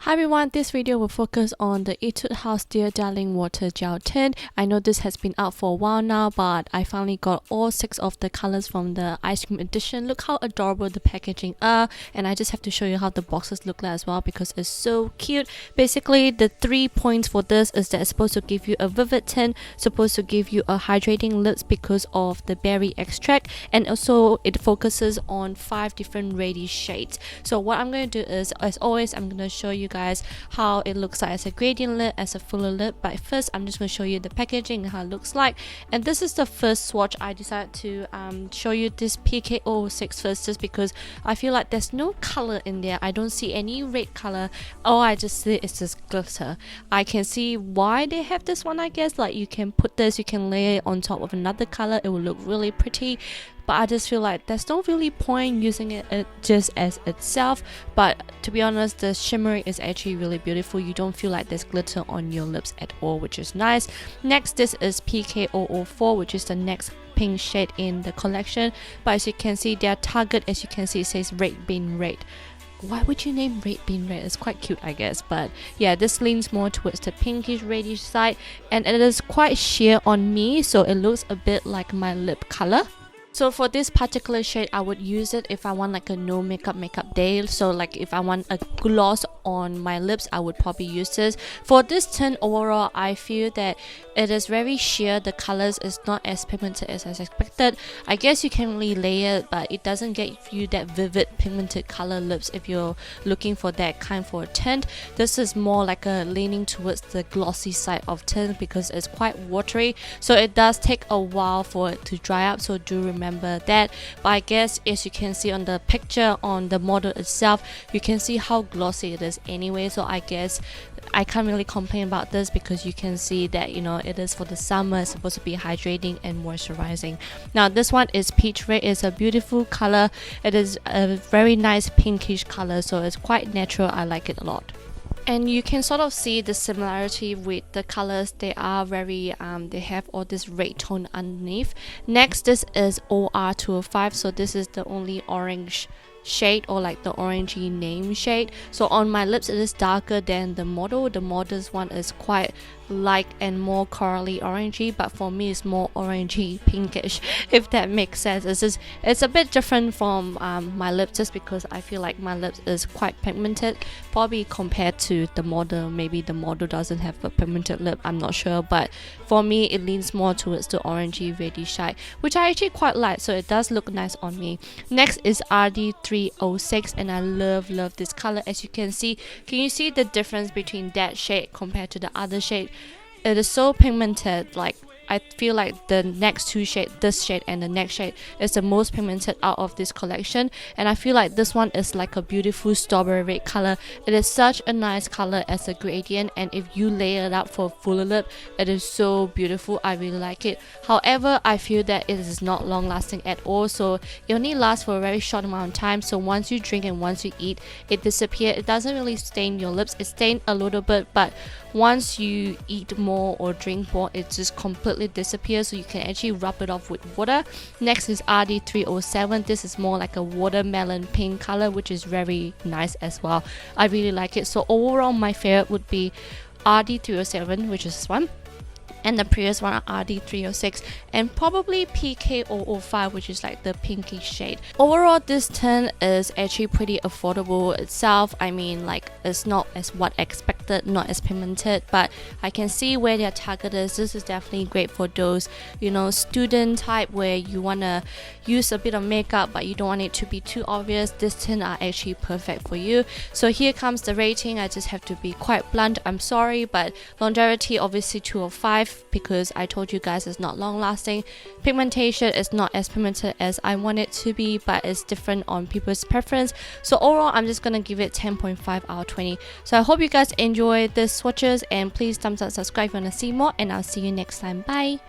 Hi everyone, this video will focus on the Etude House Dear Darling Water Gel Tint. I know this has been out for a while now, but I finally got all 6 of the colors from the ice cream edition. Look how adorable the packaging are, and I just have to show you how the boxes look like as well because it's so cute. Basically, the 3 points for this is that it's supposed to give you a vivid tint, supposed to give you a hydrating lips because of the berry extract, and also it focuses on 5 different ready shades. So what I'm going to do is, as always, I'm going to show you guys how it looks like as a gradient lip, as a fuller lip. But first I'm just going to show you the packaging and how it looks like. And this is the first swatch. I decided to show you this PK006 first, just because I feel like there's no color in there. I don't see any red color. All I just see is this glitter. I can see why they have this one. I guess like you can put this, you can layer it on top of another color, it will look really pretty. But I just feel like there's no really point using it just as itself. But to be honest, the shimmer is actually really beautiful. You don't feel like there's glitter on your lips at all, which is nice. Next, this is PK004, which is the next pink shade in the collection. But as you can see, their target, as you can see, it says Red Bean Red. Why would you name Red Bean Red? It's quite cute, I guess. But yeah, this leans more towards the pinkish reddish side, and it is quite sheer on me, so it looks a bit like my lip color. So for this particular shade, I would use it if I want like a no makeup day. So like if I want a gloss on my lips, I would probably use this. For this tint overall, I feel that it is very sheer. The colors is not as pigmented as I expected. I guess you can really layer it, but it doesn't get you that vivid pigmented color lips if you're looking for that kind for a tint. This is more like a leaning towards the glossy side of tint because it's quite watery. So it does take a while for it to dry up. So do remember that. But I guess as you can see on the picture on the model itself, you can see how glossy it is anyway. So I guess I can't really complain about this because you can see that, you know, it is for the summer. It's supposed to be hydrating and moisturizing. Now this one is peach red. It's a beautiful color. It is a very nice pinkish color, so it's quite natural. I like it a lot. And you can sort of see the similarity with the colors. They are very they have all this red tone underneath. Next, this is OR205. So this is the only orange shade, or like the orangey name shade. So on my lips it is darker than the model. The model's one is quite light and more corally orangey, but for me it's more orangey pinkish, if that makes sense. It's a bit different from my lips, just because I feel like my lips is quite pigmented, probably compared to the model. Maybe the model doesn't have a pigmented lip, I'm not sure, but for me it leans more towards the orangey reddish side, which I actually quite like, so it does look nice on me. Next is RD306, and I love this color. As you can see, can you see the difference between that shade compared to the other shade? It is so pigmented. Like I feel like the next two shades, this shade and the next shade, is the most pigmented out of this collection, and I feel like this one is like a beautiful strawberry red color. It is such a nice color as a gradient, and if you layer it up for a fuller lip, it is so beautiful. I really like it. However, I feel that it is not long lasting at all, so it only lasts for a very short amount of time. So once you drink and once you eat, it disappears. It doesn't really stain your lips. It stains a little bit, but once you eat more or drink more, it just completely disappears, so you can actually rub it off with water. Next is RD307. This is more like a watermelon pink color, which is very nice as well. I really like it. So overall, my favorite would be RD307, which is this one, and the previous one are RD306, and probably PK005, which is like the pinky shade. Overall, this tint is actually pretty affordable itself. I mean, like, it's not as what expected, not as pigmented, but I can see where their target is. This is definitely great for those, you know, student type where you wanna use a bit of makeup but you don't want it to be too obvious. This tint are actually perfect for you. So here comes the rating. I just have to be quite blunt, I'm sorry, but longevity obviously 205, because I told you guys it's not long lasting. Pigmentation is not as pigmented as I want it to be, but it's different on people's preference. So overall, I'm just gonna give it 10.5 out of 20. So I hope you guys enjoyed this swatches, and please thumbs up, subscribe if you want to see more, and I'll see you next time. Bye.